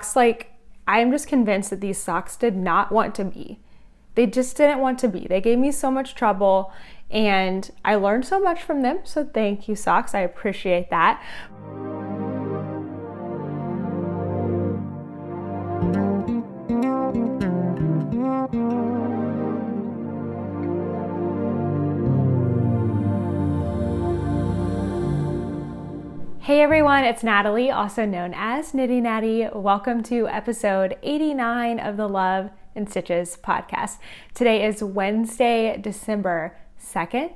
socks, like, I'm just convinced that these socks did not want to be. They just didn't want to be. They gave me so much trouble, and I learned so much from them. So thank you, socks. I appreciate that. Hey everyone, it's Natalie, also known as Knitty Natty. Welcome to episode 89 of the Love and Stitches podcast. Today is Wednesday, December 2nd,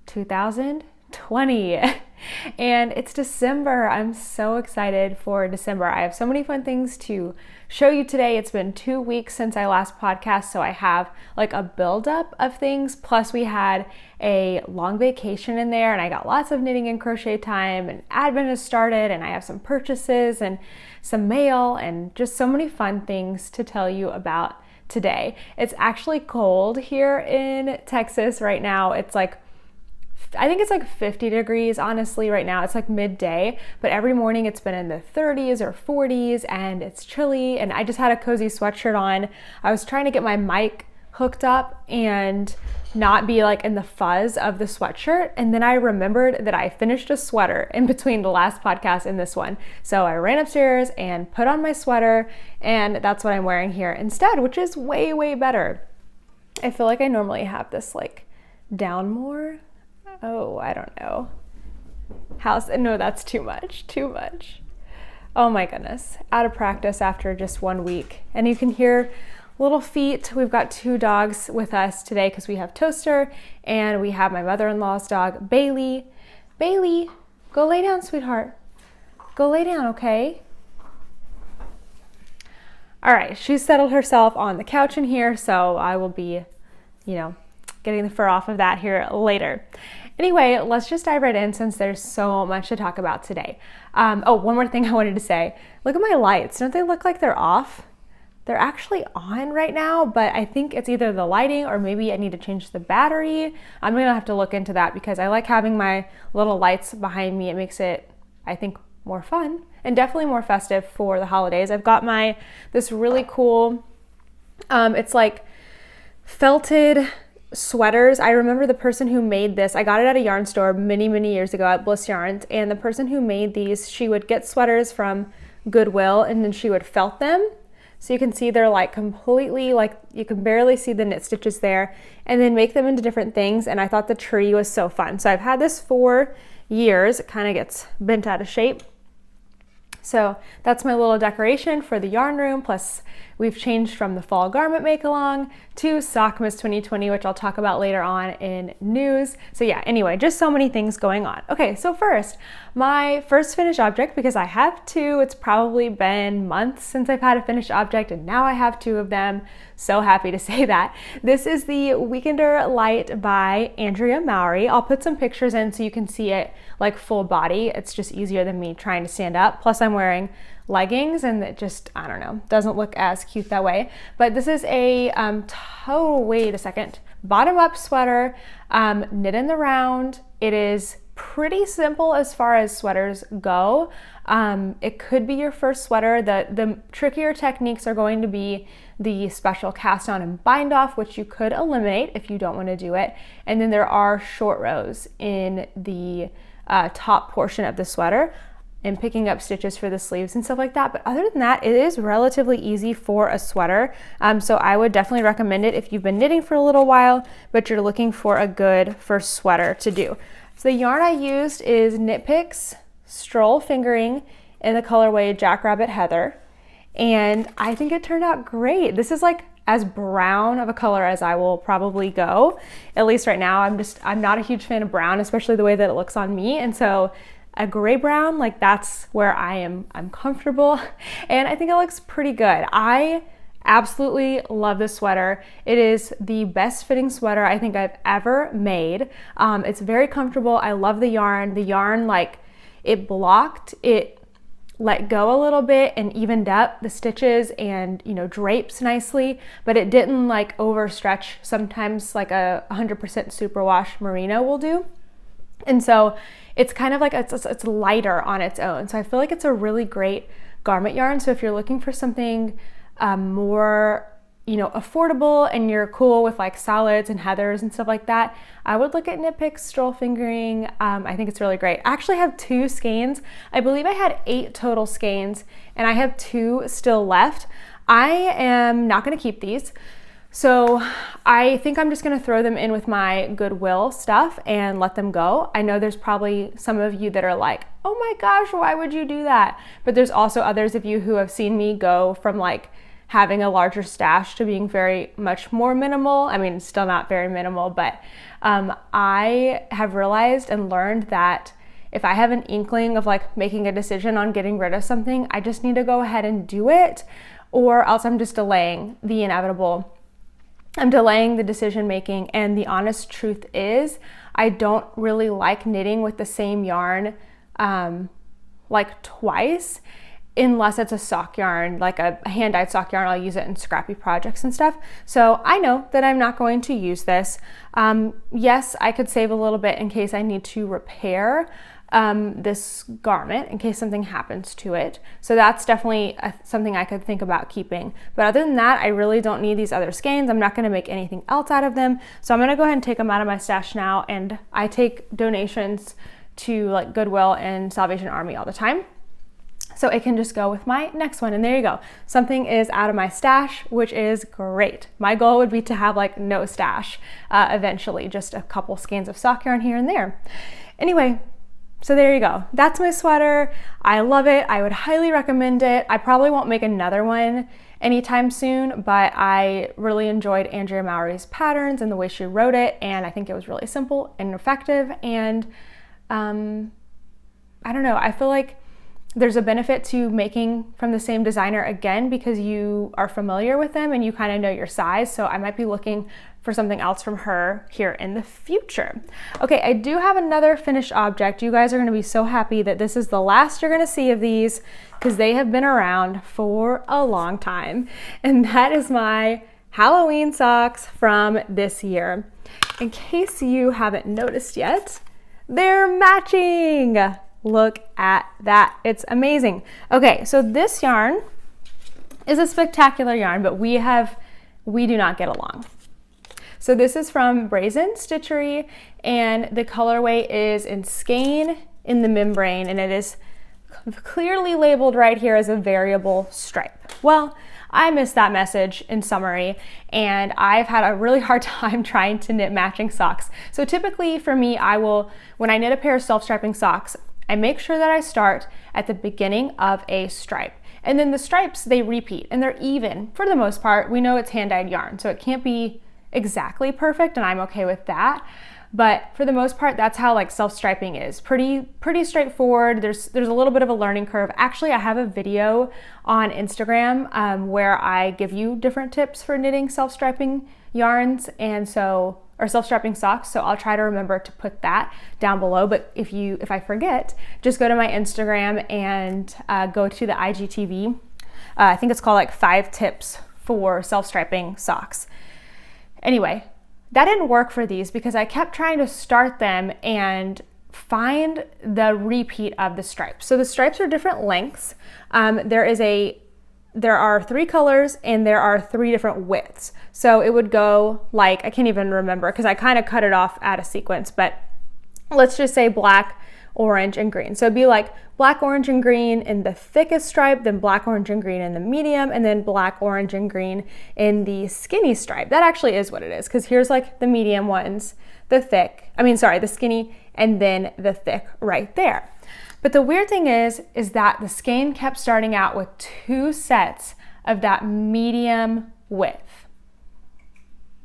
2020. And it's December. I'm so excited for December. I have so many fun things to show you today. It's been 2 weeks since I last podcast, so I have like a buildup of things. Plus we had a long vacation in there and I got lots of knitting and crochet time, and admin has started, and I have some purchases and some mail and just so many fun things to tell you about today. It's actually cold here in Texas right now. It's like, I think it's like 50 degrees, honestly, right now. It's like midday, but every morning it's been in the 30s or 40s and it's chilly, and I just had a cozy sweatshirt on. I was trying to get my mic hooked up and not be like in the fuzz of the sweatshirt, and then I remembered that I finished a sweater in between the last podcast and this one. So I ran upstairs and put on my sweater, and that's what I'm wearing here instead, which is way, way better. I feel like I normally have this like down more. Oh, I don't know. No, that's too much. Oh my goodness. Out of practice after just 1 week. And you can hear little feet. We've got 2 dogs with us today because we have Toaster and we have my mother-in-law's dog, Bailey. Bailey, go lay down, sweetheart. Go lay down, okay? All right, she's settled herself on the couch in here, so I will be, getting the fur off of that here later. Anyway, let's just dive right in since there's so much to talk about today. One more thing I wanted to say. Look at my lights. Don't they look like they're off? They're actually on right now, but I think it's either the lighting or maybe I need to change the battery. I'm gonna have to look into that because I like having my little lights behind me. It makes it, I think, more fun and definitely more festive for the holidays. I've got this really cool, it's like felted sweaters. I remember the person who made this, I got it at a yarn store many, many years ago at Bliss Yarns, and the person who made these, she would get sweaters from Goodwill and then she would felt them. So you can see they're like completely, like you can barely see the knit stitches there, and then make them into different things. And I thought the tree was so fun. So I've had this for years. It kind of gets bent out of shape. So that's my little decoration for the yarn room. Plus we've changed from the fall garment make along to Sockmas 2020, which I'll talk about later on in news. So yeah, anyway, just so many things going on. Okay, so first, my first finished object, because I have 2, it's probably been months since I've had a finished object, and now I have 2 of them. So happy to say that. This is the Weekender Light by Andrea Mowry. I'll put some pictures in so you can see it like full body. It's just easier than me trying to stand up. Plus I'm wearing leggings and it just, I don't know, doesn't look as cute that way. But this is a wait a second, bottom up sweater, knit in the round. It is pretty simple as far as sweaters go. It could be your first sweater. The trickier techniques are going to be the special cast on and bind off, which you could eliminate if you don't want to do it. And then there are short rows in the top portion of the sweater and picking up stitches for the sleeves and stuff like that. But other than that, it is relatively easy for a sweater. So I would definitely recommend it if you've been knitting for a little while, but you're looking for a good first sweater to do. So the yarn I used is Knit Picks Stroll Fingering in the colorway Jackrabbit Heather. And I think it turned out great. This is like as brown of a color as I will probably go, at least right now. I'm not a huge fan of brown, especially the way that it looks on me. And so a gray brown, like that's where I'm comfortable. And I think it looks pretty good. I absolutely love this sweater. It is the best fitting sweater I think I've ever made. It's very comfortable. I love the yarn. The yarn, like, it blocked, it let go a little bit and evened up the stitches and, drapes nicely, but it didn't like overstretch. Sometimes like a 100% superwash merino will do. And so it's kind of like it's lighter on its own. So I feel like it's a really great garment yarn. So if you're looking for something more, you know, affordable and you're cool with like solids and heathers and stuff like that, I would look at Knit Picks Stroll Fingering. I think it's really great. I actually have 2 skeins. I believe I had 8 total skeins and I have 2 still left. I am not going to keep these. So I think I'm just going to throw them in with my Goodwill stuff and let them go. I know there's probably some of you that are like, oh my gosh, why would you do that? But there's also others of you who have seen me go from like having a larger stash to being very much more minimal. I mean, still not very minimal, but I have realized and learned that if I have an inkling of like making a decision on getting rid of something, I just need to go ahead and do it, or else I'm just delaying the inevitable. I'm delaying the decision making, and the honest truth is I don't really like knitting with the same yarn like twice, unless it's a sock yarn, like a hand-dyed sock yarn. I'll use it in scrappy projects and stuff. So I know that I'm not going to use this. Yes, I could save a little bit in case I need to repair this garment in case something happens to it. So that's definitely something I could think about keeping. But other than that, I really don't need these other skeins. I'm not going to make anything else out of them. So I'm going to go ahead and take them out of my stash now. And I take donations to like Goodwill and Salvation Army all the time. So it can just go with my next one. And there you go. Something is out of my stash, which is great. My goal would be to have like no stash eventually, just a couple skeins of sock yarn here and there. Anyway, so there you go. That's my sweater. I love it. I would highly recommend it. I probably won't make another one anytime soon, but I really enjoyed Andrea Mowry's patterns and the way she wrote it. And I think it was really simple and effective. And I don't know, I feel like there's a benefit to making from the same designer again because you are familiar with them and you kind of know your size. So I might be looking for something else from her here in the future. Okay, I do have another finished object. You guys are gonna be so happy that this is the last you're gonna see of these because they have been around for a long time. And that is my Halloween socks from this year. In case you haven't noticed yet, they're matching. Look at that, it's amazing. Okay, so this yarn is a spectacular yarn, but we do not get along. So this is from Brazen Stitchery, and the colorway is in skein in the membrane, and it is clearly labeled right here as a variable stripe. Well, I missed that message in summary, and I've had a really hard time trying to knit matching socks. So typically for me, when I knit a pair of self-striping socks, I make sure that I start at the beginning of a stripe. And then the stripes, they repeat and they're even for the most part. We know it's hand-dyed yarn, so it can't be exactly perfect, and I'm okay with that. But for the most part, that's how like self-striping is. Pretty straightforward. There's a little bit of a learning curve. Actually, I have a video on Instagram where I give you different tips for knitting self-striping yarns or self-striping socks. So I'll try to remember to put that down below. But if I forget, just go to my Instagram and go to the IGTV. I think it's called like 5 tips for self-striping socks. Anyway, that didn't work for these because I kept trying to start them and find the repeat of the stripes. So the stripes are different lengths. There are 3 colors and there are 3 different widths. So it would go like, I can't even remember because I kind of cut it off at a sequence, but let's just say black, orange, and green. So it'd be like black, orange, and green in the thickest stripe, then black, orange, and green in the medium, and then black, orange, and green in the skinny stripe. That actually is what it is, because here's like the medium ones, the skinny, and then the thick right there. But the weird thing is that the skein kept starting out with 2 sets of that medium width.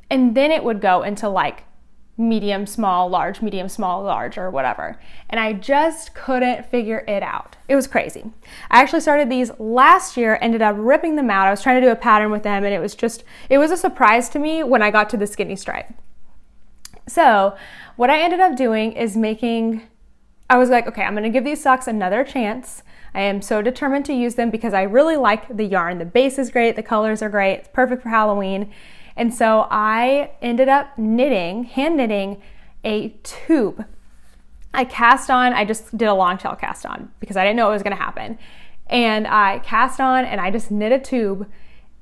And then it would go into like medium, small, large, medium, small, large, or whatever. And I just couldn't figure it out. It was crazy. I actually started these last year, ended up ripping them out. I was trying to do a pattern with them, and it was a surprise to me when I got to the skinny stripe. So what I ended up doing is I was like, okay, I'm gonna give these socks another chance. I am so determined to use them because I really like the yarn. The base is great, the colors are great, it's perfect for Halloween. And so I ended up hand knitting a tube. I just did a long tail cast on because I didn't know it was gonna happen. and I cast on and I just knit a tube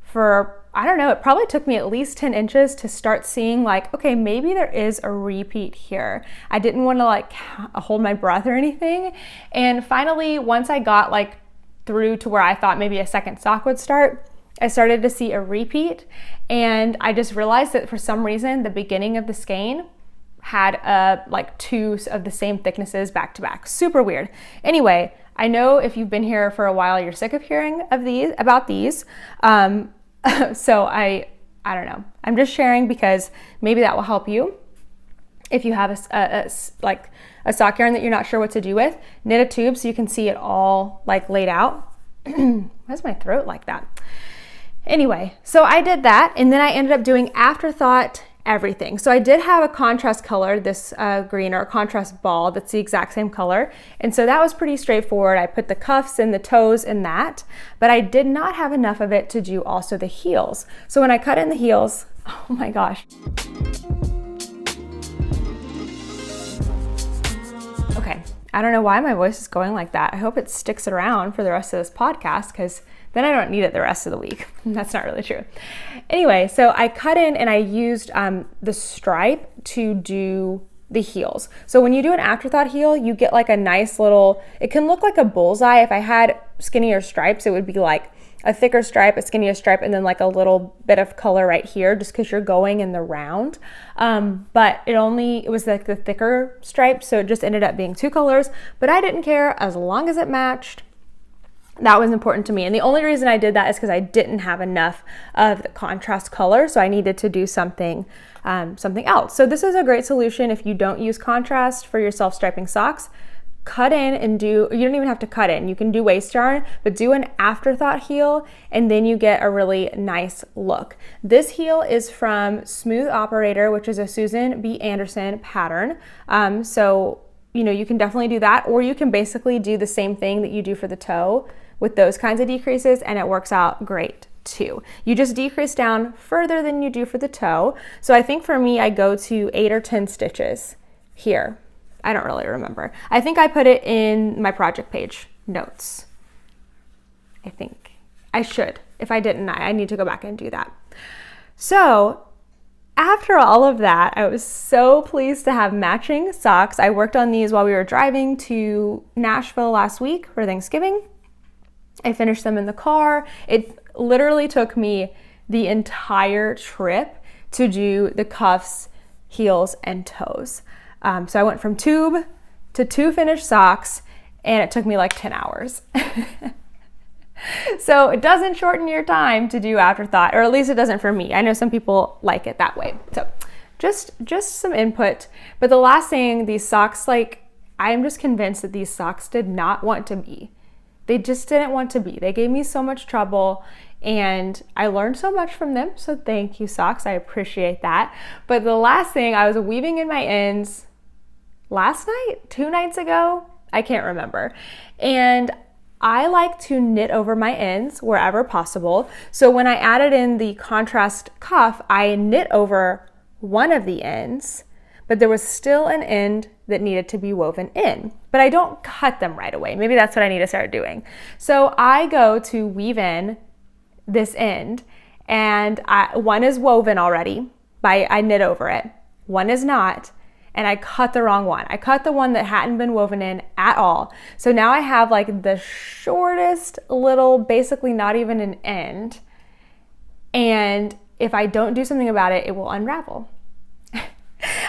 for, I don't know, it probably took me at least 10 inches to start seeing like, okay, maybe there is a repeat here. I didn't want to like hold my breath or anything. And finally, once I got like through to where I thought maybe a second sock would start, I started to see a repeat, and I just realized that for some reason the beginning of the skein had like two of the same thicknesses back to back. Super weird. Anyway, I know if you've been here for a while, you're sick of hearing about these. So I don't know. I'm just sharing because maybe that will help you. If you have a sock yarn that you're not sure what to do with, knit a tube so you can see it all like laid out. Why's my throat like that? Anyway, so I did that, and then I ended up doing afterthought everything. So I did have a contrast color, this green, or a contrast ball that's the exact same color. And so that was pretty straightforward. I put the cuffs and the toes in that, but I did not have enough of it to do also the heels. So when I cut in the heels, oh my gosh. Okay, I don't know why my voice is going like that. I hope it sticks around for the rest of this podcast, because then I don't need it the rest of the week. That's not really true. Anyway, so I cut in and I used the stripe to do the heels. So when you do an afterthought heel, you get like a nice little, it can look like a bullseye. If I had skinnier stripes, it would be like a thicker stripe, a skinnier stripe, and then like a little bit of color right here, just because you're going in the round. But it was like the thicker stripe, so it just ended up being two colors, but I didn't care as long as it matched. That was important to me. And the only reason I did that is because I didn't have enough of the contrast color, so I needed to do something else. So this is a great solution if you don't use contrast for your self-striping socks. Cut in and you don't even have to cut in. You can do waste yarn, but do an afterthought heel, and then you get a really nice look. This heel is from Smooth Operator, which is a Susan B. Anderson pattern. So you can definitely do that, or you can basically do the same thing that you do for the toe with those kinds of decreases, and it works out great too. You just decrease down further than you do for the toe. So I think for me, I go to 8 or 10 stitches here. I don't really remember. I think I put it in my project page notes. I think I should. If I didn't, I need to go back and do that. So after all of that, I was so pleased to have matching socks. I worked on these while we were driving to Nashville last week for Thanksgiving. I finished them in the car. It literally took me the entire trip to do the cuffs, heels, and toes. So I went from tube to 2 finished socks, and it took me like 10 hours. So it doesn't shorten your time to do afterthought, or at least it doesn't for me. I know some people like it that way. So just some input. But the last thing, these socks, I'm just convinced that these socks did not want to be. They just didn't want to be. They gave me so much trouble, and I learned so much from them. So thank you, socks. I appreciate that. But the last thing, I was weaving in my ends last night, 2 nights ago, I can't remember. And I like to knit over my ends wherever possible. So when I added in the contrast cuff, I knit over one of the ends, but there was still an end that needed to be woven in. But I don't cut them right away. Maybe that's what I need to start doing. So I go to weave in this end, and one is woven already, I knit over it. One is not. And I cut the wrong one. I cut the one that hadn't been woven in at all. So now I have like the shortest little, basically not even an end. And if I don't do something about it, it will unravel.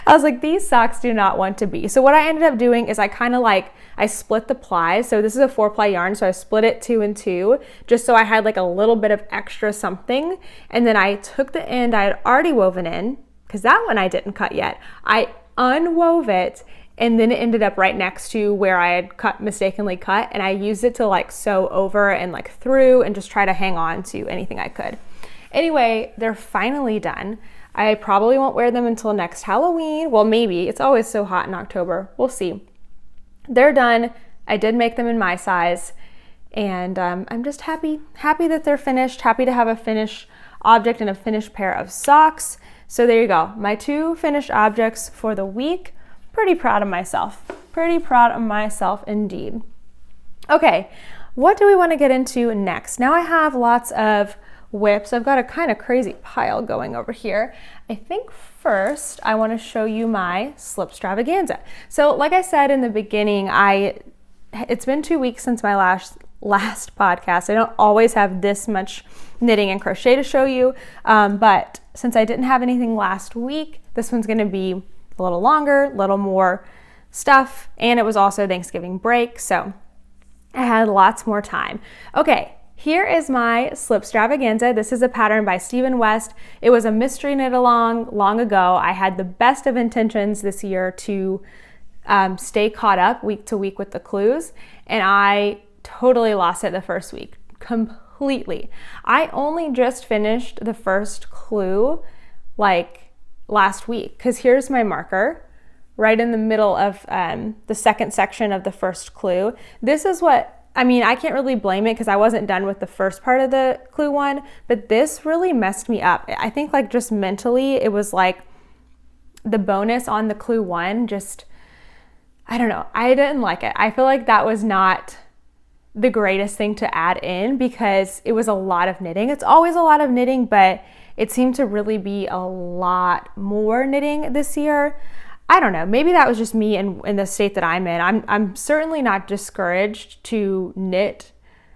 I was like, these socks do not want to be. So what I ended up doing is I split the plies. So this is a 4-ply yarn, so I split it 2 and 2, just so I had like a little bit of extra something. And then I took the end I had already woven in, because that one I didn't cut yet. I unwove it, and then it ended up right next to where I had mistakenly cut, and I used it to sew over and through and just try to hang on to anything I could. Anyway, they're finally done. I probably won't wear them until next Halloween. Well, maybe. It's always so hot in October. We'll see. They're done. I did make them in my size, and I'm just happy that they're finished, happy to have a finished object and a finished pair of socks. So there you go, my 2 finished objects for the week. Pretty proud of myself. Pretty proud of myself indeed. Okay, what do we want to get into next? Now I have lots of whips. I've got a kind of crazy pile going over here. I think first I want to show you my Slipstravaganza. So like I said in the beginning, it's been 2 weeks since my last podcast. I don't always have this much knitting and crochet to show you, but since I didn't have anything last week, this one's going to be a little longer, a little more stuff, and it was also Thanksgiving break, so I had lots more time. Okay, here is my Slipstravaganza. This is a pattern by Stephen West. It was a mystery knit along long ago. I had the best of intentions this year to stay caught up week to week with the clues, and I totally lost it the first week, completely. I only just finished the first clue like last week, because here's my marker right in the middle of the second section of the first clue. This is what, I mean, I can't really blame it because I wasn't done with the first part of the clue one, but this really messed me up. I think like just mentally, it was like the bonus on the clue one, just, I don't know, I didn't like it. I feel like that was not the greatest thing to add in because it was a lot of knitting. It's always a lot of knitting, but it seemed to really be a lot more knitting this year. I don't know, maybe that was just me in the state that I'm in. I'm certainly not discouraged to knit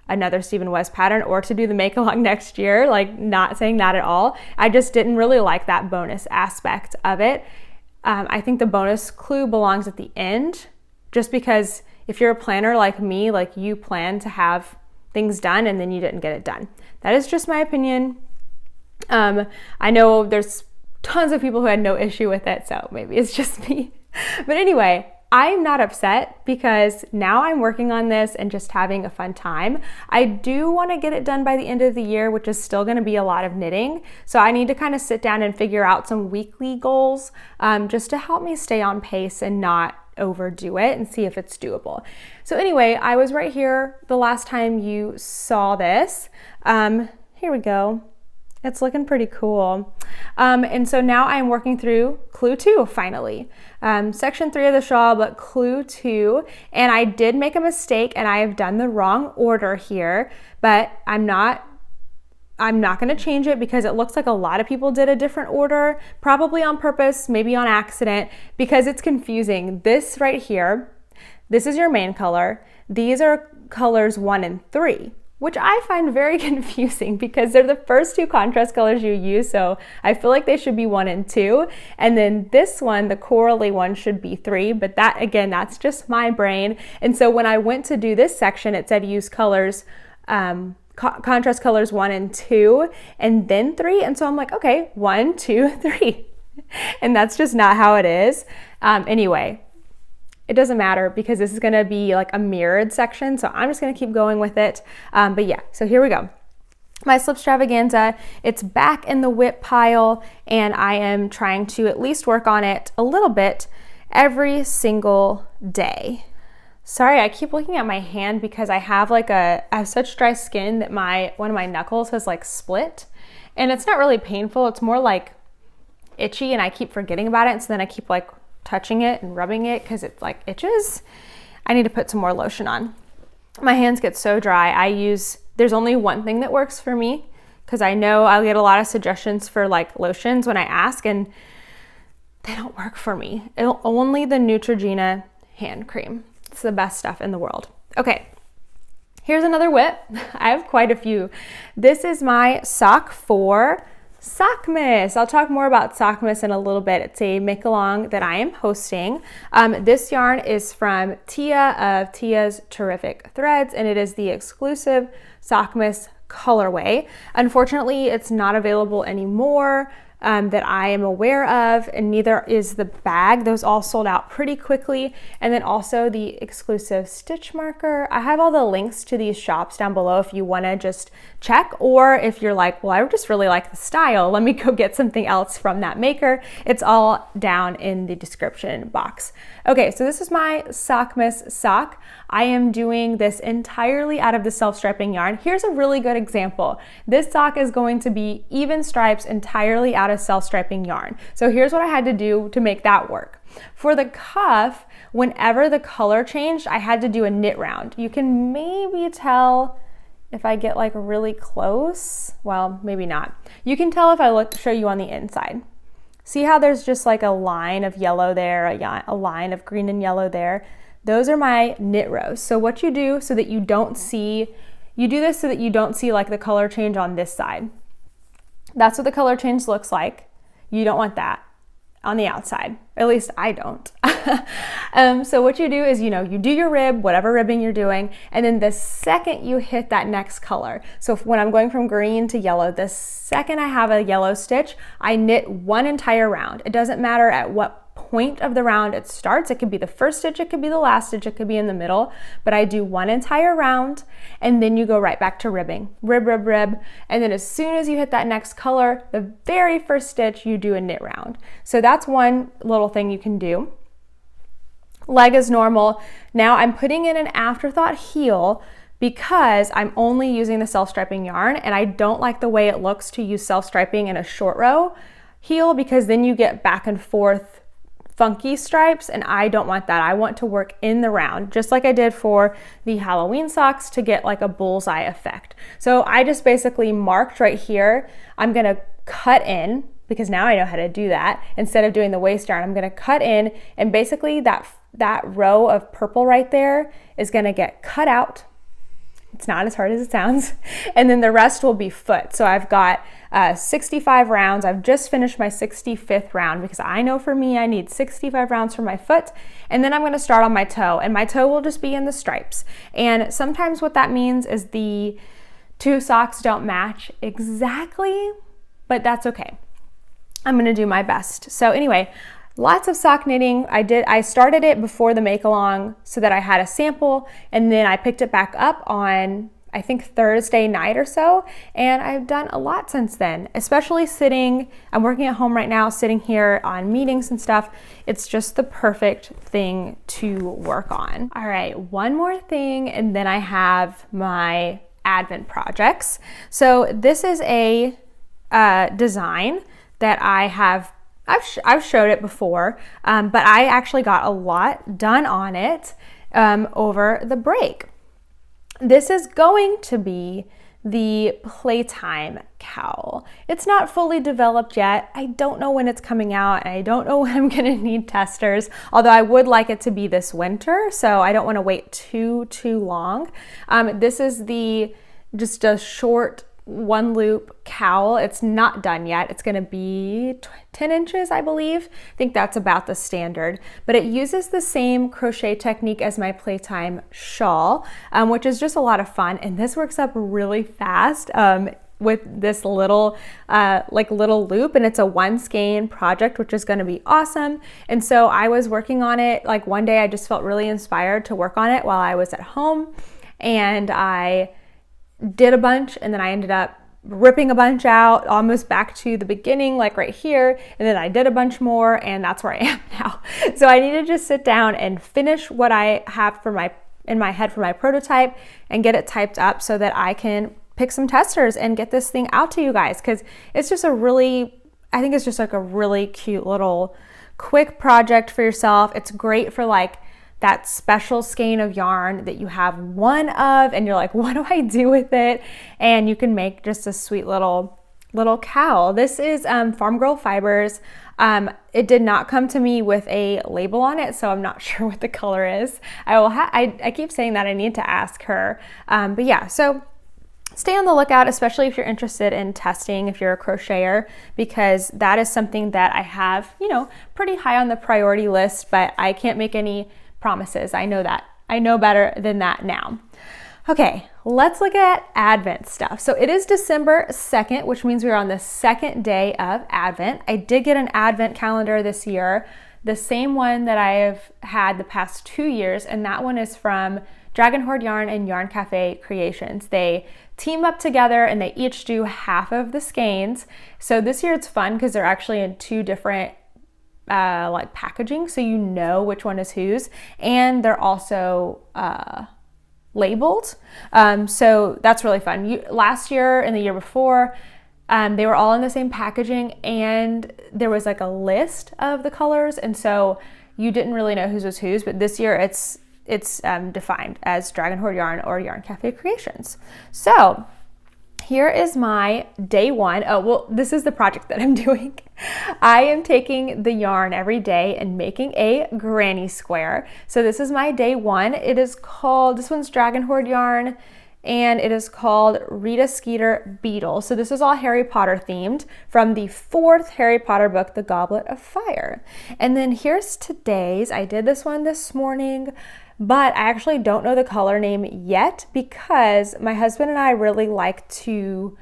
another Stephen West pattern or to do the make along next year, like not saying that at all. I just didn't really like that bonus aspect of it. I think the bonus clue belongs at the end, just because if you're a planner like me, like you plan to have things done and then you didn't get it done. That is just my opinion. I know there's tons of people who had no issue with it, so maybe it's just me. But anyway, I'm not upset because now I'm working on this and just having a fun time. I do want to get it done by the end of the year, which is still going to be a lot of knitting. So I need to kind of sit down and figure out some weekly goals just to help me stay on pace and not overdo it and see if it's doable. So anyway, I was right here the last time you saw this. Here we go. It's looking pretty cool. And so now I'm working through clue 2 finally. Section 3 of the shawl, but clue 2. And I did make a mistake and I have done the wrong order here, but I'm not going to change it because it looks like a lot of people did a different order, probably on purpose, maybe on accident, because it's confusing. This right here, this is your main color. These are colors 1 and 3. Which I find very confusing because they're the first 2 contrast colors you use, so I feel like they should be 1 and 2. And then this one, the corally one, should be 3, but that, again, that's just my brain. And so when I went to do this section, it said use colors, contrast colors 1 and 2, and then 3. And so I'm like, okay, 1, 2, 3. And that's just not how it is. Anyway. It doesn't matter because this is gonna be like a mirrored section, so I'm just gonna keep going with it. But yeah, so here we go. My Slipstravaganza, it's back in the whip pile, and I am trying to at least work on it a little bit every single day. Sorry, I keep looking at my hand because I have such dry skin that one of my knuckles has like split, and it's not really painful. It's more like itchy, and I keep forgetting about it, and so then I keep like touching it and rubbing it because it like itches. I need to put some more lotion on. My hands get so dry. There's only one thing that works for me because I know I'll get a lot of suggestions for like lotions when I ask, and they don't work for me. Only the Neutrogena hand cream. It's the best stuff in the world. Okay, here's another whip. I have quite a few. This is my sock for Sockmas. I'll talk more about Sockmas in a little bit. It's a make-along that I am hosting. This yarn is from Tia of Tia's Terrific Threads, and it is the exclusive Sockmas colorway. Unfortunately, it's not available anymore that I am aware of, and neither is the bag. Those all sold out pretty quickly. And then also the exclusive stitch marker. I have all the links to these shops down below if you want to just check, or if you're like, well, I just really like the style, let me go get something else from that maker. It's all down in the description box. Okay, so this is my Sockmas sock. I am doing this entirely out of the self-striping yarn. Here's a really good example. This sock is going to be even stripes entirely out out of self-striping yarn. So here's what I had to do to make that work. For the cuff, whenever the color changed, I had to do a knit round. You can maybe tell if I get like really close. Well, maybe not. You can tell if I show you on the inside. See how there's just like a line of yellow there, a line of green and yellow there? Those are my knit rows. So what you do so that you don't see, you do this so that you don't see like the color change on this side. That's what the color change looks like. You don't want that on the outside. At least I don't. So what you do is, you do your rib, whatever ribbing you're doing, and then the second you hit that next color. So when I'm going from green to yellow, the second I have a yellow stitch, I knit one entire round. It doesn't matter at what point of the round it starts. It could be the first stitch, it could be the last stitch, it could be in the middle, but I do one entire round and then you go right back to ribbing. Rib, rib, rib, and then as soon as you hit that next color, the very first stitch, you do a knit round. So that's one little thing you can do. Leg is normal. Now I'm putting in an afterthought heel because I'm only using the self-striping yarn and I don't like the way it looks to use self-striping in a short row heel because then you get back and forth funky stripes and I don't want that. I want to work in the round, just like I did for the Halloween socks to get like a bullseye effect. So I just basically marked right here. I'm gonna cut in because now I know how to do that. Instead of doing the waist yarn, I'm gonna cut in and basically that row of purple right there is gonna get cut out. It's not as hard as it sounds. And then the rest will be foot. So I've got 65 rounds. I've just finished my 65th round because I know for me, I need 65 rounds for my foot. And then I'm gonna start on my toe and my toe will just be in the stripes. And sometimes what that means is the two socks don't match exactly, but that's okay. I'm gonna do my best. So anyway, lots of sock knitting. I started it before the make along so that I had a sample and then I picked it back up on I think Thursday night or so, and I've done a lot since then, especially sitting, I'm working at home right now, sitting here on meetings and stuff. It's just the perfect thing to work on. All right, one more thing, and then I have my Advent projects. So this is a design that I've showed it before, but I actually got a lot done on it over the break. This is going to be the Playtime Cowl. It's not fully developed yet. I don't know when it's coming out and I don't know when I'm gonna need testers, although I would like it to be this winter, so I don't wanna wait too long. This is just a short one loop cowl. It's not done yet. It's gonna be 10 inches, I believe. I think that's about the standard, but it uses the same crochet technique as my Playtime shawl, which is just a lot of fun. And this works up really fast with this little loop, and it's a one skein project, which is gonna be awesome. And so I was working on it, like one day I just felt really inspired to work on it while I was at home, and I did a bunch and then I ended up ripping a bunch out almost back to the beginning, like right here, and then I did a bunch more and that's where I am now. So I need to just sit down and finish what I have in my head for my prototype and get it typed up so that I can pick some testers and get this thing out to you guys, because it's just I think it's just like a really cute little quick project for yourself. It's great for like that special skein of yarn that you have one of and you're like, what do I do with it? And you can make just a sweet little cowl. This is Farm Girl Fibers. It did not come to me with a label on it, so I'm not sure what the color is. I keep saying that I need to ask her. But yeah, so stay on the lookout, especially if you're interested in testing, if you're a crocheter, because that is something that I have, pretty high on the priority list, but I can't make any promises. I know that. I know better than that now. Okay, let's look at Advent stuff. So it is December 2nd, which means we're on the second day of Advent. I did get an Advent calendar this year, the same one that I have had the past 2 years, and that one is from Dragon Horde Yarn and Yarn Cafe Creations. They team up together and they each do half of the skeins. So this year it's fun because they're actually in two different like packaging, so you know which one is whose, and they're also labeled, so that's really fun. Last year and the year before, They were all in the same packaging, and there was like a list of the colors, and so you didn't really know whose was whose, but this year it's defined as Dragon Hoard Yarn or Yarn Cafe Creations. So here is my day one. Oh, well, this is the project that I'm doing. I am taking the yarn every day and making a granny square. So this is my day one. It is called, this one's Dragon Hoard Yarn, and it is called Rita Skeeter Beetle. So this is all Harry Potter themed from the 4th Harry Potter book, The Goblet of Fire. And then here's today's. I did this one this morning, but I actually don't know the color name yet because my husband and I really like to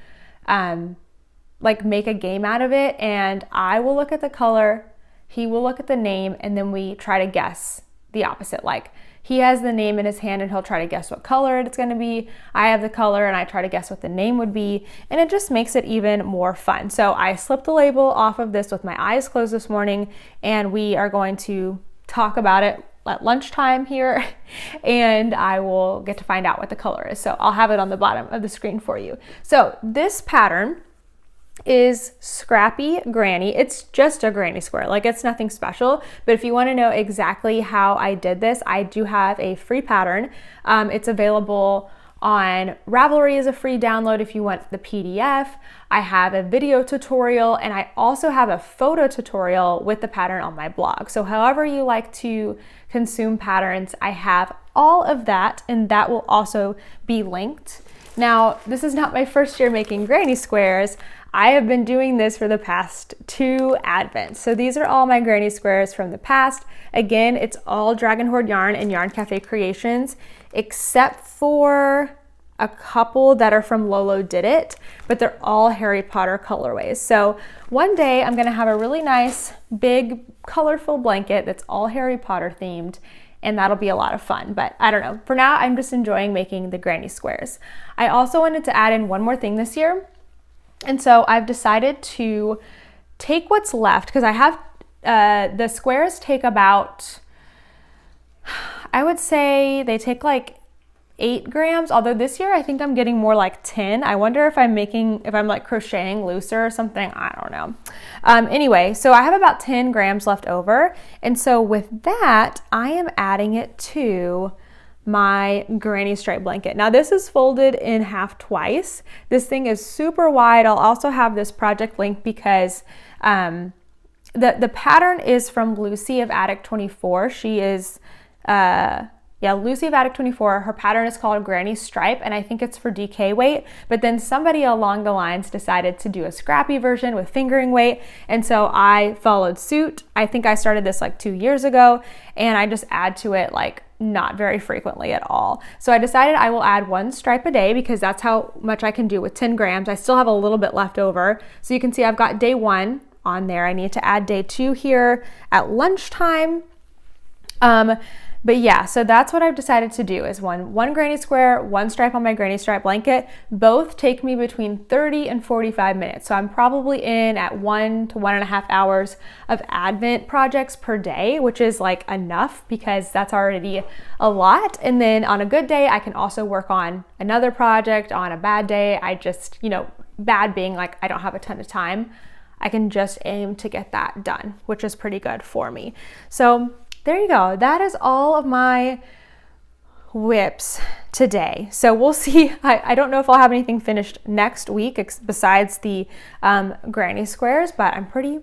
make a game out of it, and I will look at the color, he will look at the name, and then we try to guess the opposite. Like, he has the name in his hand and he'll try to guess what color it's going to be. I have the color and I try to guess what the name would be, and it just makes it even more fun. So I slipped the label off of this with my eyes closed this morning, and we are going to talk about it at lunchtime here, and I will get to find out what the color is. So I'll have it on the bottom of the screen for you. So this pattern is Scrappy Granny. It's just a granny square, like it's nothing special, but if you want to know exactly how I did this, I do have a free pattern. It's available on Ravelry as a free download if you want the PDF. I have a video tutorial, and I also have a photo tutorial with the pattern on my blog. So however you like to consume patterns, I have all of that, and that will also be linked. Now, this is not my first year making granny squares. I have been doing this for the past 2 advents. So these are all my granny squares from the past. Again, it's all Dragon Hoard Yarn and Yarn Cafe Creations, except for a couple that are from Lolo Did It, but they're all Harry Potter colorways. So one day I'm gonna have a really nice, big, colorful blanket that's all Harry Potter themed, and that'll be a lot of fun. But I don't know, for now I'm just enjoying making the granny squares. I also wanted to add in one more thing this year, and so I've decided to take what's left, because I have, the squares take about, I would say they take like 8 grams, although this year I think I'm getting more like 10. I wonder if I'm like crocheting looser or something, I don't know. Anyway, so I have about 10 grams left over, and so with that, I am adding it to my granny stripe blanket. Now this is folded in half twice. This thing is super wide. I'll also have this project link because the pattern is from Lucy of Attic 24. She is Lucy of Attic 24. Her pattern is called Granny Stripe, and I think it's for DK weight, but then somebody along the lines decided to do a scrappy version with fingering weight, and so I followed suit. I think I started this like 2 years ago, and I just add to it like not very frequently at all. So I decided I will add 1 stripe a day because that's how much I can do with 10 grams. I still have a little bit left over. So you can see I've got day 1 on there. I need to add day 2 here at lunchtime. But yeah, so that's what I've decided to do is one granny square, 1 stripe on my granny stripe blanket. Both take me between 30 and 45 minutes. So I'm probably in at 1 to 1.5 hours of Advent projects per day, which is like enough because that's already a lot. And then on a good day, I can also work on another project. On a bad day, I just, bad being like I don't have a ton of time, I can just aim to get that done, which is pretty good for me. So there you go. That is all of my whips today. So we'll see. I don't know if I'll have anything finished next week besides the granny squares, but I'm pretty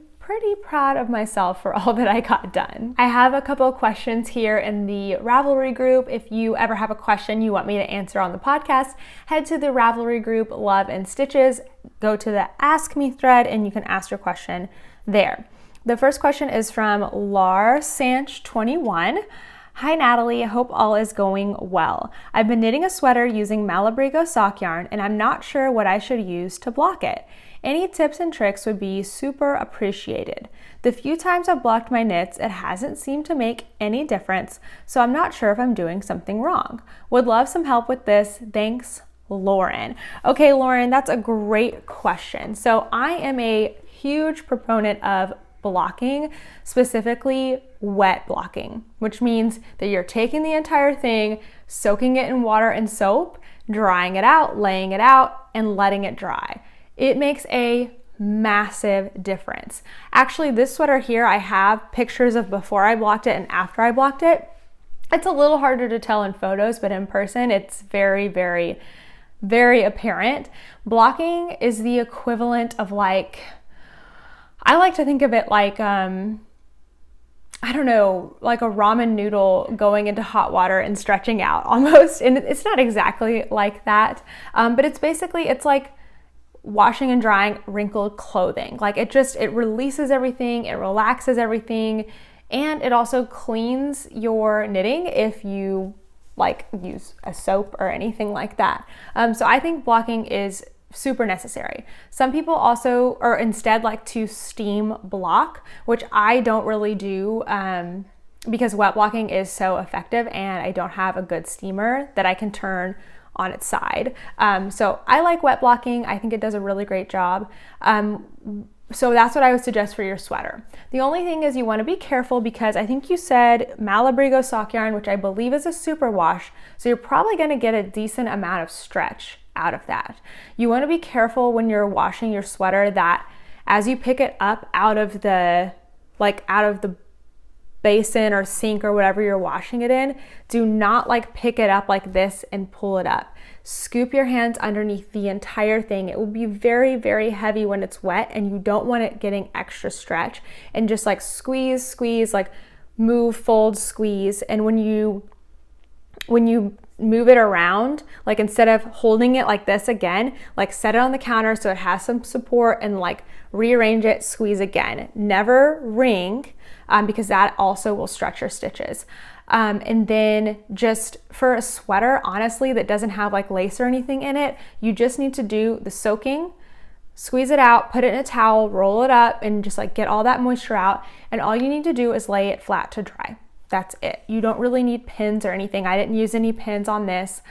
proud of myself for all that I got done. I have a couple of questions here in the Ravelry group. If you ever have a question you want me to answer on the podcast, head to the Ravelry group, Love and Stitches, go to the Ask Me thread, and you can ask your question there. The first question is from Larsanch21. Hi Natalie, I hope all is going well. I've been knitting a sweater using Malabrigo sock yarn, and I'm not sure what I should use to block it. Any tips and tricks would be super appreciated. The few times I've blocked my knits, it hasn't seemed to make any difference, so I'm not sure if I'm doing something wrong. Would love some help with this. Thanks, Lauren. Okay, Lauren, that's a great question. So I am a huge proponent of blocking, specifically wet blocking, which means that you're taking the entire thing, soaking it in water and soap, drying it out, laying it out, and letting it dry. It makes a massive difference. Actually, this sweater here, I have pictures of before I blocked it and after I blocked it. It's a little harder to tell in photos, but in person, it's very, very, very apparent. Blocking is the equivalent of like, I like to think of it like, I don't know, like a ramen noodle going into hot water and stretching out almost. And it's not exactly like that, but it's basically, it's like washing and drying wrinkled clothing. Like it releases everything, it relaxes everything, and it also cleans your knitting if you like use a soap or anything like that. So I think blocking is super necessary. Some people also, or instead, like to steam block, which I don't really do because wet blocking is so effective and I don't have a good steamer that I can turn on its side. So I like wet blocking. I think it does a really great job. So that's what I would suggest for your sweater. The only thing is you want to be careful because I think you said Malabrigo sock yarn, which I believe is a superwash. So you're probably going to get a decent amount of stretch out of that. You want to be careful when you're washing your sweater that as you pick it up out of the basin or sink or whatever you're washing it in, do not like pick it up like this and pull it up. Scoop your hands underneath the entire thing. It will be very, very heavy when it's wet and you don't want it getting extra stretch, and just like squeeze, like move, fold, squeeze. And when you move it around, like instead of holding it like this again, like set it on the counter so it has some support and like rearrange it, squeeze again. Never wring because that also will stretch your stitches. And then just for a sweater, honestly, that doesn't have like lace or anything in it, you just need to do the soaking, squeeze it out, put it in a towel, roll it up, and just like get all that moisture out. And all you need to do is lay it flat to dry. That's it. You don't really need pins or anything. I didn't use any pins on this.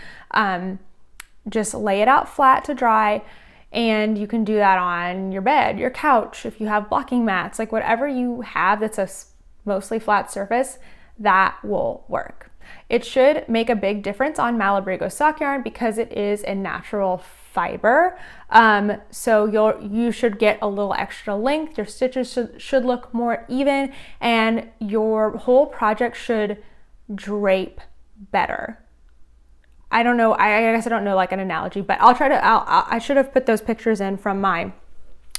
Just lay it out flat to dry, and you can do that on your bed, your couch, if you have blocking mats, like whatever you have that's a mostly flat surface, that will work. It should make a big difference on Malabrigo sock yarn because it is a natural fiber. So you should get a little extra length, your stitches should look more even, and your whole project should drape better. I don't know, I guess I don't know like an analogy, but I should have put those pictures in from my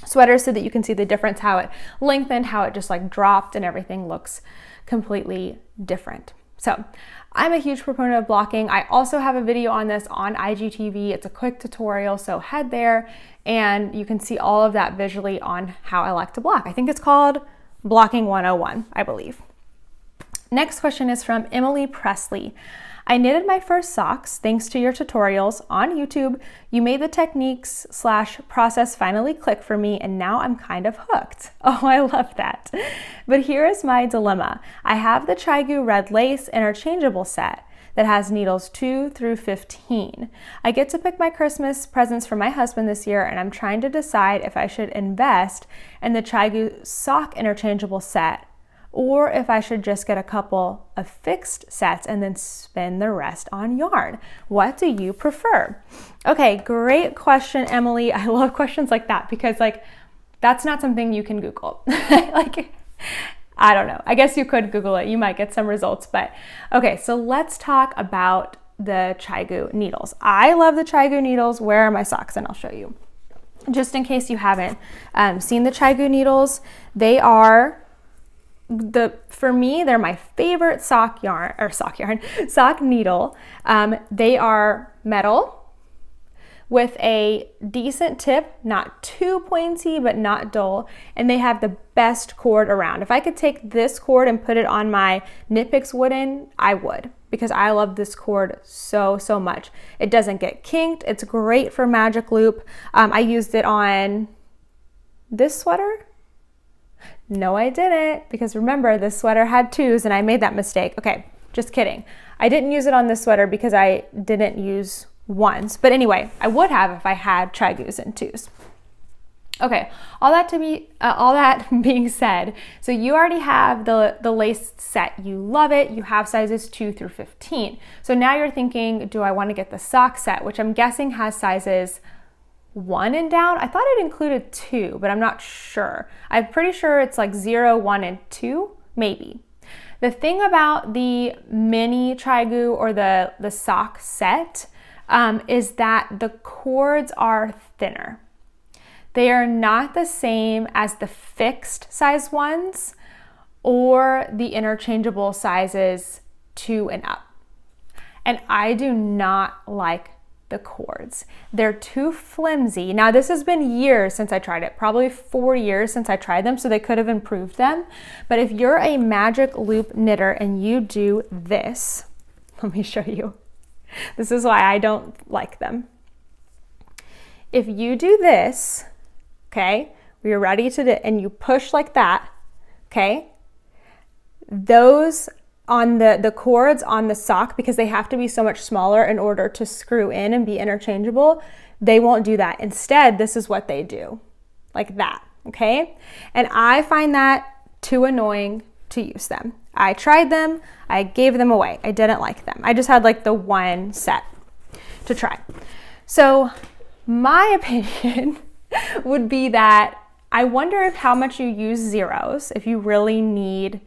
sweater so that you can see the difference, how it lengthened, how it just like dropped, and everything looks completely different. So I'm a huge proponent of blocking. I also have a video on this on IGTV. It's a quick tutorial, so head there and you can see all of that visually on how I like to block. I think it's called Blocking 101, I believe. Next question is from Emily Presley. I knitted my first socks thanks to your tutorials on YouTube. You made the techniques / process finally click for me, and now I'm kind of hooked. Oh, I love that. But here is my dilemma. I have the Trigono red lace interchangeable set that has needles 2 through 15. I get to pick my Christmas presents for my husband this year, and I'm trying to decide if I should invest in the Trigono sock interchangeable set, or if I should just get a couple of fixed sets and then spend the rest on yarn. What do you prefer? Okay, great question, Emily. I love questions like that because like that's not something you can Google. Like, I don't know. I guess you could Google it. You might get some results, but okay, so let's talk about the Trigono needles. I love the Trigono needles. Where are my socks? And I'll show you. Just in case you haven't seen the Trigono needles, they are for me, they're my favorite sock needle. They are metal with a decent tip, not too pointy, but not dull. And they have the best cord around. If I could take this cord and put it on my Knit Picks wooden, I would, because I love this cord so, so much. It doesn't get kinked. It's great for magic loop. I used it on this sweater. No, I didn't, because remember, this sweater had 2s and I made that mistake. Okay, just kidding. I didn't use it on this sweater because I didn't use 1s. But anyway, I would have if I had Trigonos and 2s. Okay, all that being said, so you already have the lace set. You love it. You have sizes 2 through 15. So now you're thinking, do I want to get the sock set, which I'm guessing has sizes 1 and down. I thought it included 2, but I'm not sure. I'm pretty sure it's like 0, 1, and 2, maybe. The thing about the mini Trigo or the sock set is that the cords are thinner. They are not the same as the fixed size ones or the interchangeable sizes 2 and up. And I do not like the cords. They're too flimsy. Now this has been years since I tried it, probably 4 years since I tried them, so they could have improved them. But if you're a magic loop knitter and you do this, let me show you. This is why I don't like them. If you do this, okay, we're ready to do, and you push like that, okay, those on the cords on the sock, because they have to be so much smaller in order to screw in and be interchangeable, they won't do that. Instead, this is what they do, like that, okay? And I find that too annoying to use them. I tried them, I gave them away. I didn't like them. I just had like the one set to try. So my opinion would be that I wonder if how much you use zeros, if you really need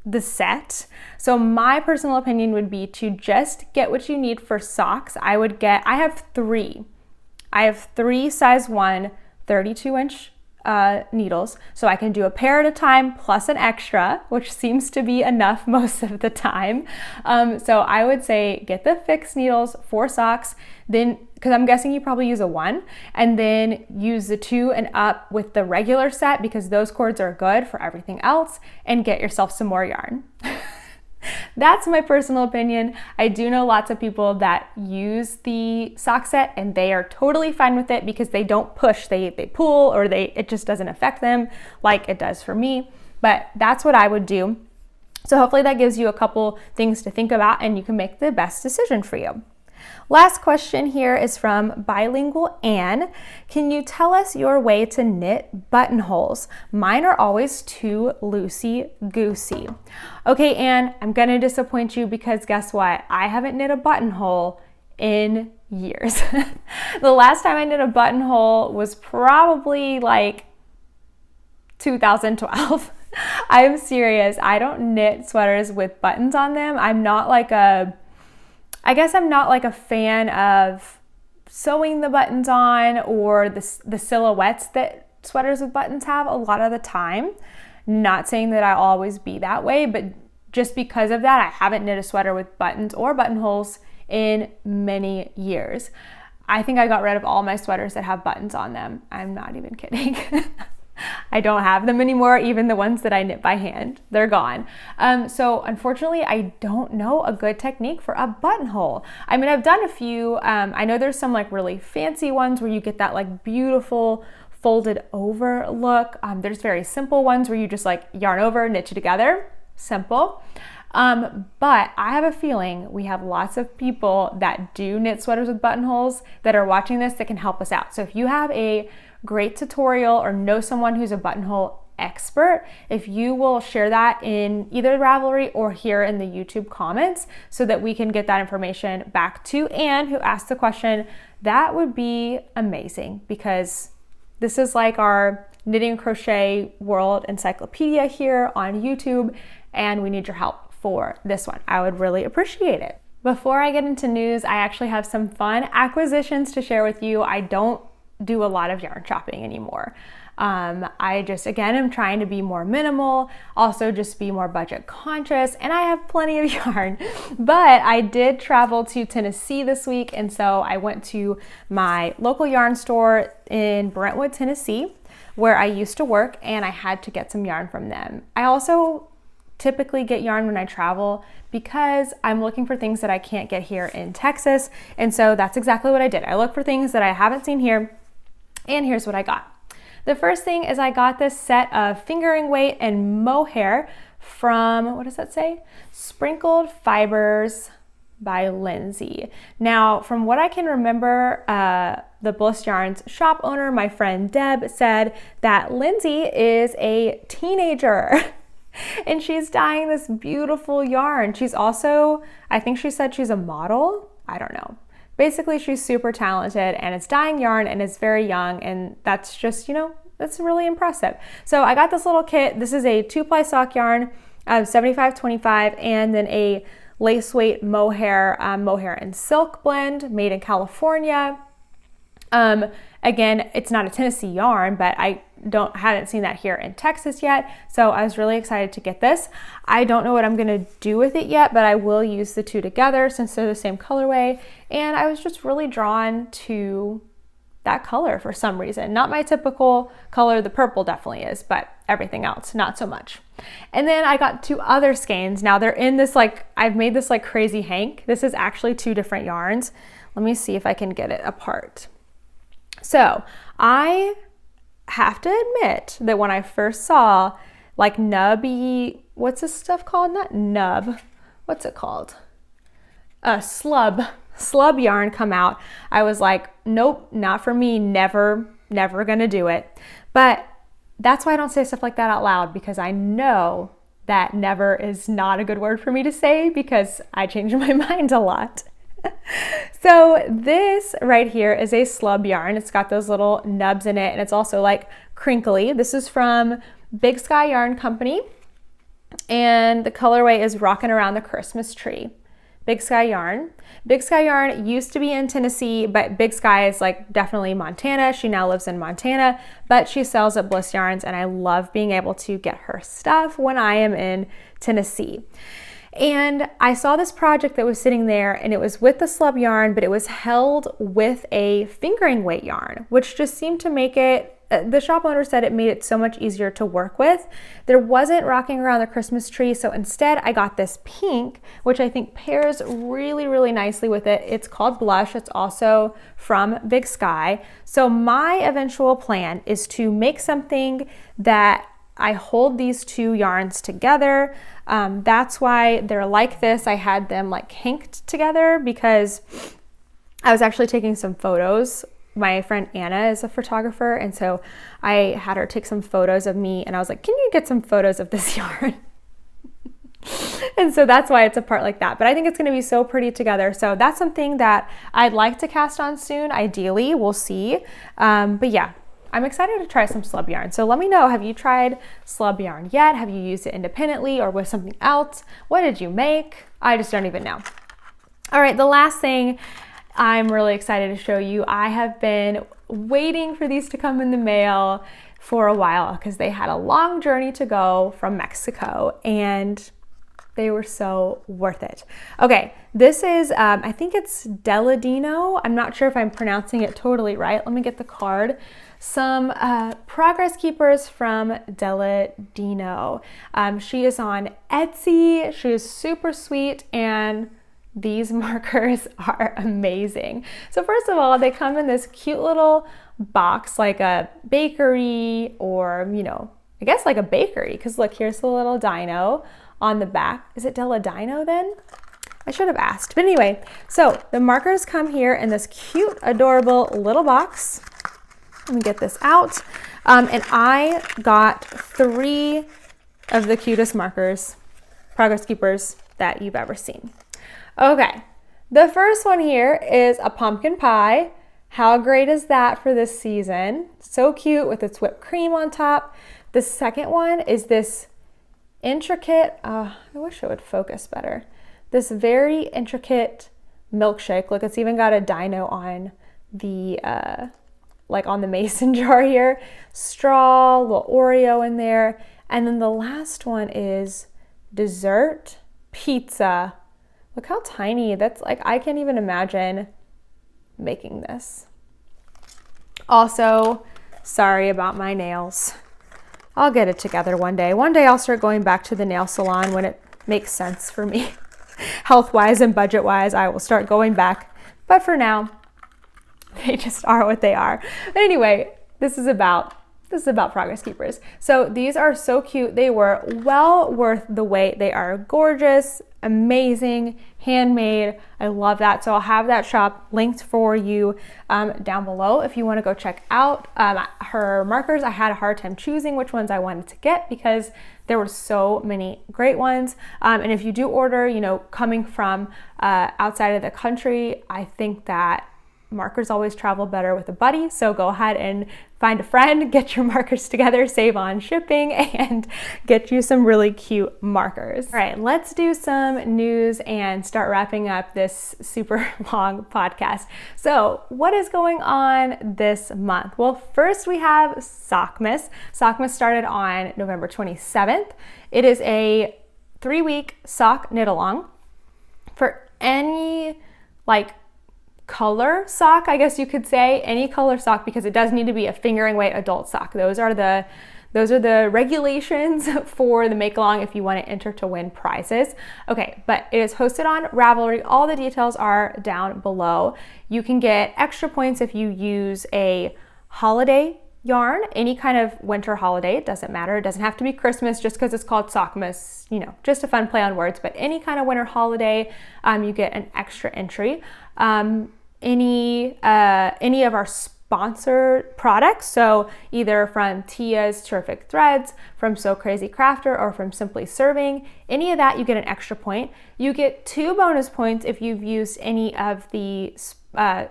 the set. So my personal opinion would be to just get what you need for socks. I have three size 1 32-inch needles, so I can do a pair at a time plus an extra, which seems to be enough most of the time. So I would say get the fixed needles for socks, then, because I'm guessing you probably use a 1, and then use the 2 and up with the regular set, because those cords are good for everything else, and get yourself some more yarn. That's my personal opinion. I do know lots of people that use the sock set and they are totally fine with it because they don't push, they pull, or it just doesn't affect them like it does for me. But that's what I would do. So hopefully that gives you a couple things to think about and you can make the best decision for you. Last question here is from Bilingual Anne. Can you tell us your way to knit buttonholes? Mine are always too loosey-goosey. Okay, Anne, I'm gonna disappoint you because guess what? I haven't knit a buttonhole in years. The last time I knit a buttonhole was probably like 2012. I'm serious. I don't knit sweaters with buttons on them. I guess I'm not like a fan of sewing the buttons on or the silhouettes that sweaters with buttons have a lot of the time. Not saying that I'll always be that way, but just because of that, I haven't knit a sweater with buttons or buttonholes in many years. I think I got rid of all my sweaters that have buttons on them. I'm not even kidding. I don't have them anymore, even the ones that I knit by hand. They're gone. So unfortunately, I don't know a good technique for a buttonhole. I mean, I've done a few. I know there's some like really fancy ones where you get that like beautiful folded over look. There's very simple ones where you just like yarn over, knit you together. Simple. But I have a feeling we have lots of people that do knit sweaters with buttonholes that are watching this that can help us out. So if you have a great tutorial or know someone who's a buttonhole expert, if you will share that in either Ravelry or here in the YouTube comments so that we can get that information back to Anne who asked the question, that would be amazing, because this is like our knitting and crochet world encyclopedia here on YouTube, and we need your help for this one. I would really appreciate it. Before I get into news, I actually have some fun acquisitions to share with you. I don't do a lot of yarn shopping anymore. I just, again, am trying to be more minimal, also just be more budget conscious, and I have plenty of yarn. But I did travel to Tennessee this week, and so I went to my local yarn store in Brentwood, Tennessee, where I used to work, and I had to get some yarn from them. I also typically get yarn when I travel because I'm looking for things that I can't get here in Texas, and so that's exactly what I did. I looked for things that I haven't seen here, and here's what I got. The first thing is I got this set of fingering weight and mohair from, what does that say? Sprinkled Fibers by Lindsay. Now, from what I can remember, the Bliss Yarns shop owner, my friend Deb, said that Lindsay is a teenager and she's dyeing this beautiful yarn. She's also, I think she said she's a model. I don't know. Basically, she's super talented, and it's dyeing yarn and it's very young, and that's just, you know, that's really impressive. So I got this little kit. This is a 2-ply sock yarn of 75/25, and then a lace weight mohair and silk blend made in California. Again, it's not a Tennessee yarn, but I haven't seen that here in Texas yet. So I was really excited to get this. I don't know what I'm gonna do with it yet, but I will use the two together since they're the same colorway. And I was just really drawn to that color for some reason. Not my typical color, the purple definitely is, but everything else, not so much. And then I got 2 other skeins. Now they're in this, like, I've made this like crazy hank. This is actually 2 different yarns. Let me see if I can get it apart. So I have to admit that when I first saw like nubby, what's this stuff called? Not nub, what's it called? Slub yarn come out, I was like, nope, not for me, never gonna do it. But that's why I don't say stuff like that out loud, because I know that never is not a good word for me to say, because I change my mind a lot. So this right here is a slub yarn. It's got those little nubs in it, and it's also like crinkly. This is from Big Sky Yarn Company, and the colorway is Rockin' Around the Christmas Tree. Big Sky Yarn. Big Sky Yarn used to be in Tennessee, but Big Sky is like definitely Montana. She now lives in Montana, but she sells at Bliss Yarns, and I love being able to get her stuff when I am in Tennessee. And I saw this project that was sitting there, and it was with the slub yarn, but it was held with a fingering weight yarn, which just seemed to make it, the shop owner said it made it so much easier to work with. There wasn't Rocking Around the Christmas Tree, so instead I got this pink, which I think pairs really, really nicely with it. It's called Blush. It's also from Big Sky. So my eventual plan is to make something that I hold these 2 yarns together. That's why they're like this. I had them like hanked together because I was actually taking some photos. My friend Anna is a photographer, and so I had her take some photos of me, and I was like, can you get some photos of this yarn? And so that's why it's apart like that. But I think it's going to be so pretty together. So that's something that I'd like to cast on soon. Ideally, we'll see. But yeah, I'm excited to try some slub yarn. So let me know, have you tried slub yarn yet? Have you used it independently or with something else? What did you make? I just don't even know. All right, the last thing I'm really excited to show you. I have been waiting for these to come in the mail for a while because they had a long journey to go from Mexico, and they were so worth it. Okay, this is, I think it's Deladino. I'm not sure if I'm pronouncing it totally right. Let me get the card. Some progress keepers from Deladino. She is on Etsy. She is super sweet, and these markers are amazing. So first of all, they come in this cute little box, like a bakery, or, you know, I guess like a bakery, because look, here's the little dino on the back. Is it Deladino then? I should have asked. But anyway, so the markers come here in this cute, adorable little box. Let me get this out. And I got 3 of the cutest markers, progress keepers, that you've ever seen. Okay, the first one here is a pumpkin pie. How great is that for this season? So cute with its whipped cream on top. The second one is this intricate, I wish it would focus better. This very intricate milkshake. Look, it's even got a dino on the, like on the mason jar here. Straw, little Oreo in there. And then the last one is dessert pizza. Look how tiny. That's like, I can't even imagine making this. Also, sorry about my nails. I'll get it together one day. One day I'll start going back to the nail salon when it makes sense for me. Health-wise and budget-wise, I will start going back. But for now, they just are what they are. But anyway, this is about This is about progress keepers. So these are so cute. They were well worth the wait. They are gorgeous, amazing, handmade. I love that. So I'll have that shop linked for you down below if you want to go check out her markers. I had a hard time choosing which ones I wanted to get because there were so many great ones. And if you do order, you know, coming from outside of the country, I think that markers always travel better with a buddy. So go ahead and find a friend, get your markers together, save on shipping, and get you some really cute markers. All right, let's do some news and start wrapping up this super long podcast. So what is going on this month? Well, first we have Sockmas. Sockmas started on November 27th. It is a 3-week sock knit along for any color sock, I guess you could say, any color sock, because it does need to be a fingering weight adult sock. Those are the regulations for the make along if you want to enter to win prizes. Okay, but it is hosted on Ravelry. All the details are down below. You can get extra points if you use a holiday yarn, any kind of winter holiday. It doesn't matter. It doesn't have to be Christmas just because it's called Sockmas, you know, just a fun play on words, but any kind of winter holiday, you get an extra entry. Any of our sponsored products, so either from Tia's Terrific Threads, from So Crazy Crafter, or from Simply Serving, any of that, you get an extra point. You get 2 bonus points if you've used any of the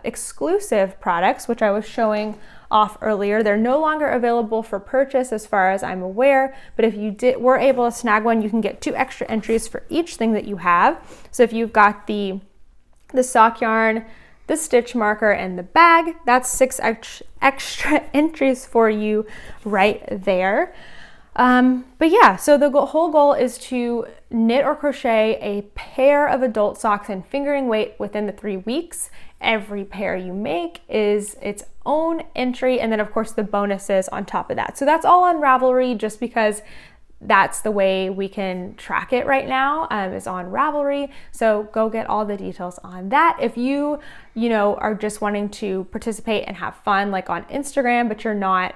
exclusive products, which I was showing off earlier. They're no longer available for purchase as far as I'm aware, but if you were able to snag one, you can get 2 extra entries for each thing that you have. So if you've got the sock yarn, the stitch marker, and the bag, that's 6 extra entries for you right there. But yeah, so the whole goal is to knit or crochet a pair of adult socks in fingering weight within the 3 weeks. Every pair you make is its own entry, and then of course the bonuses on top of that. So that's all on Ravelry, just because that's the way we can track it right now, is on Ravelry. So go get all the details on that. If you are just wanting to participate and have fun, like on Instagram, but you're not,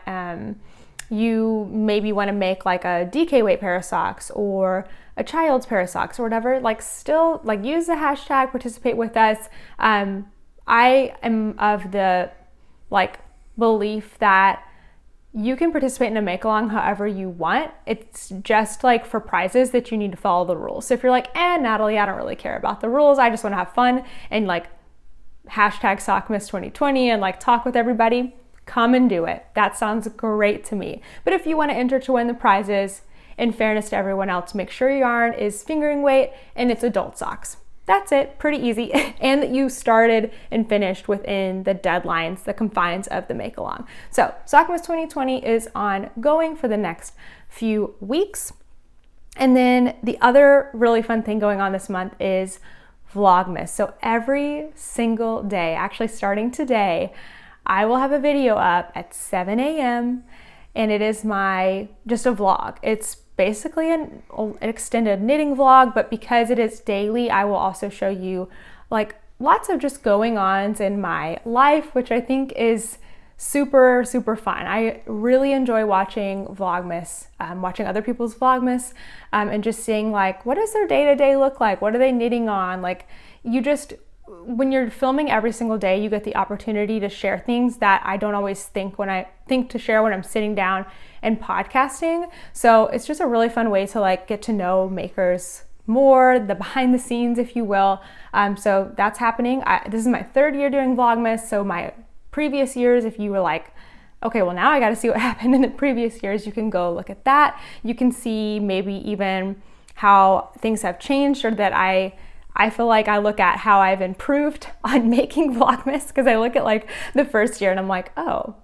you maybe want to make like a DK weight pair of socks or a child's pair of socks or whatever, still use the hashtag, participate with us. I am of the belief that you can participate in a make along however you want. It's just for prizes that you need to follow the rules. So if you're like, Natalie, I don't really care about the rules, I just want to have fun and hashtag Sockmas 2020 and talk with everybody, come and do it. That sounds great to me. But if you want to enter to win the prizes, in fairness to everyone else, make sure your yarn is fingering weight and it's adult socks. That's it, pretty easy. And that you started and finished within the deadlines, the confines of the make along. So Sockmas 2020 is ongoing for the next few weeks. And then the other really fun thing going on this month is Vlogmas. So every single day, actually starting today, I will have a video up at 7 a.m. and it is just a vlog. It's basically an extended knitting vlog, but because it is daily, I will also show you lots of just going ons in my life, which I think is super, super fun. I really enjoy watching Vlogmas, watching other people's Vlogmas, and just seeing what does their day-to-day look like? What are they knitting on? When you're filming every single day, you get the opportunity to share things that I don't always think to share when I'm sitting down and podcasting. So it's just a really fun way to get to know makers more, the behind the scenes, if you will. So that's happening. This is my 3rd year doing Vlogmas. So my previous years, if you were okay, well now I got to see what happened in the previous years, you can go look at that. You can see maybe even how things have changed, or that I feel I look at how I've improved on making Vlogmas, because I look at the first year and I'm oh,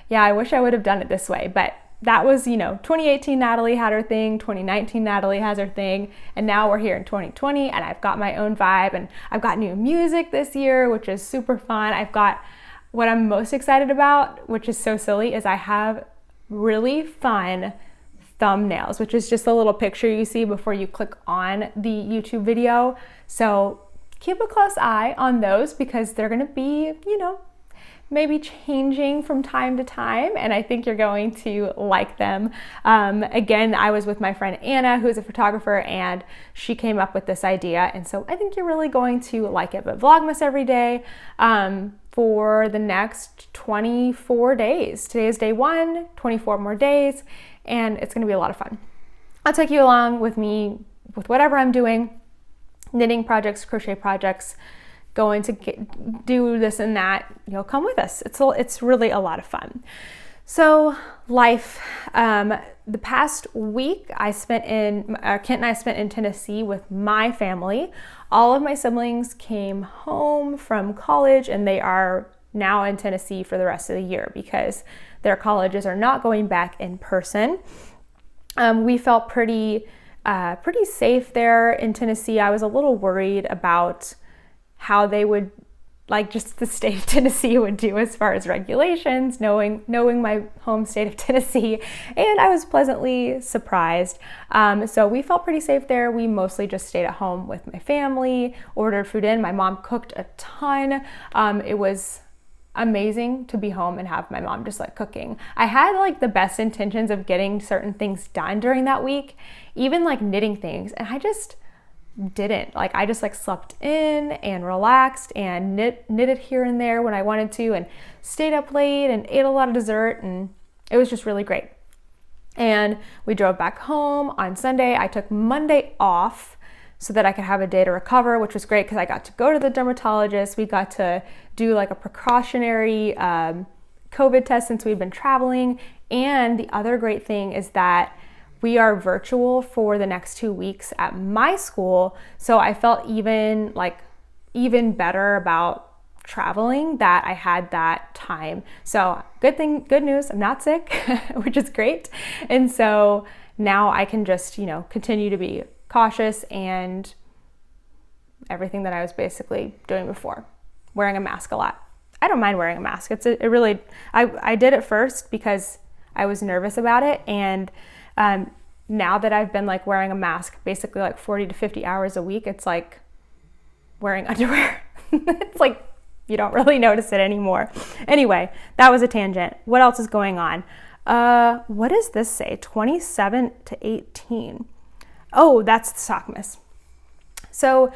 yeah, I wish I would have done it this way. But that was, 2018 Natalie had her thing, 2019 Natalie has her thing, and now we're here in 2020 and I've got my own vibe, and I've got new music this year, which is super fun. I've got, what I'm most excited about, which is so silly, is I have really fun thumbnails, which is just a little picture you see before you click on the YouTube video. So keep a close eye on those, because they're gonna be, maybe changing from time to time, and I think you're going to like them. Again, I was with my friend Anna, who is a photographer, and she came up with this idea, and so I think you're really going to like it. But Vlogmas every day for the next 24 days. Today is day 1, 24 more days, and it's gonna be a lot of fun. I'll take you along with me with whatever I'm doing, knitting projects, crochet projects, going to do this and that, come with us. It's really a lot of fun. So life, the past week Kent and I spent in Tennessee with my family. All of my siblings came home from college and they are now in Tennessee for the rest of the year because their colleges are not going back in person. We felt pretty safe there in Tennessee. I was a little worried about how they would, just the state of Tennessee would do as far as regulations, knowing my home state of Tennessee, and I was pleasantly surprised. So we felt pretty safe there. We mostly just stayed at home with my family, ordered food in. My mom cooked a ton. It was amazing to be home and have my mom just cooking. I had the best intentions of getting certain things done during that week, even knitting things, and I just didn't. I just slept in and relaxed and knitted here and there when I wanted to, and stayed up late and ate a lot of dessert, and it was just really great. And we drove back home on Sunday. I took Monday off so that I could have a day to recover, which was great because I got to go to the dermatologist. We got to do a precautionary COVID test since we've been traveling. And the other great thing is that we are virtual for the next 2 weeks at my school. So I felt even better about traveling that I had that time. So good news, I'm not sick, which is great. And so now I can just, continue to be cautious and everything that I was basically doing before. Wearing a mask a lot. I don't mind wearing a mask. I did it first because I was nervous about it, and now that I've been wearing a mask basically 40 to 50 hours a week, it's like wearing underwear. It's you don't really notice it anymore. Anyway, that was a tangent. What else is going on? What does this say? 27 to 18. Oh, that's the Sockmas. So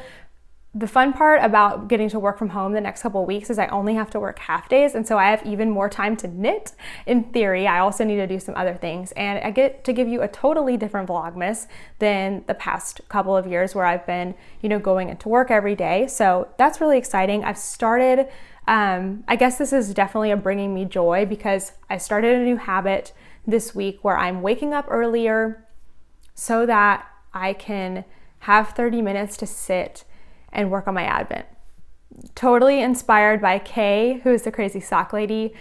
the fun part about getting to work from home the next couple of weeks is I only have to work half days, and so I have even more time to knit. In theory, I also need to do some other things, and I get to give you a totally different Vlogmas than the past couple of years where I've been, going into work every day. So that's really exciting. I've started, I guess this is definitely bringing me joy because I started a new habit this week where I'm waking up earlier so that I can have 30 minutes to sit and work on my Advent. Totally inspired by Kay, who is the crazy sock lady.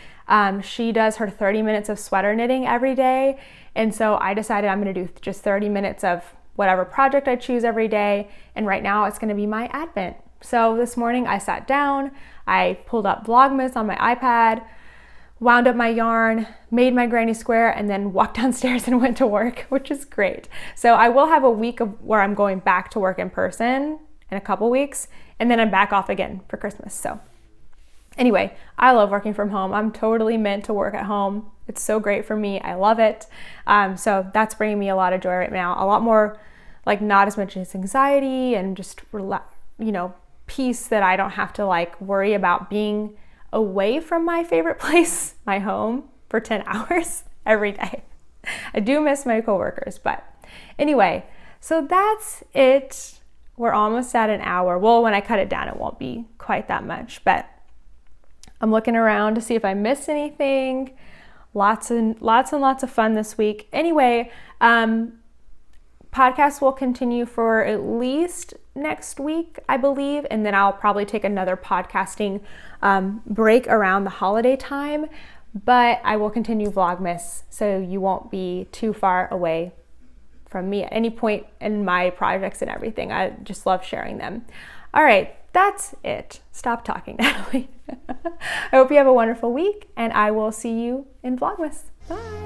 She does her 30 minutes of sweater knitting every day. And so I decided I'm going to do just 30 minutes of whatever project I choose every day. And right now it's going to be my Advent. So this morning I sat down, I pulled up Vlogmas on my iPad, wound up my yarn, made my granny square, and then walked downstairs and went to work, which is great. So I will have a week where I'm going back to work in person in a couple weeks, and then I'm back off again for Christmas. So anyway, I love working from home. I'm totally meant to work at home. It's so great for me. I love it. So that's bringing me a lot of joy right now. A lot more, not as much as anxiety and just, peace that I don't have to worry about being away from my favorite place, my home, for 10 hours every day. I do miss my coworkers, but anyway, so that's it. We're almost at an hour. Well, when I cut it down, it won't be quite that much, but I'm looking around to see if I missed anything. Lots and lots of fun this week. Anyway, podcasts will continue for at least next week, I believe, and then I'll probably take another podcasting break around the holiday time, but I will continue Vlogmas, so you won't be too far away from me at any point in my projects and everything. I just love sharing them. All right, that's it. Stop talking, Natalie. I hope you have a wonderful week, and I will see you in Vlogmas. Bye.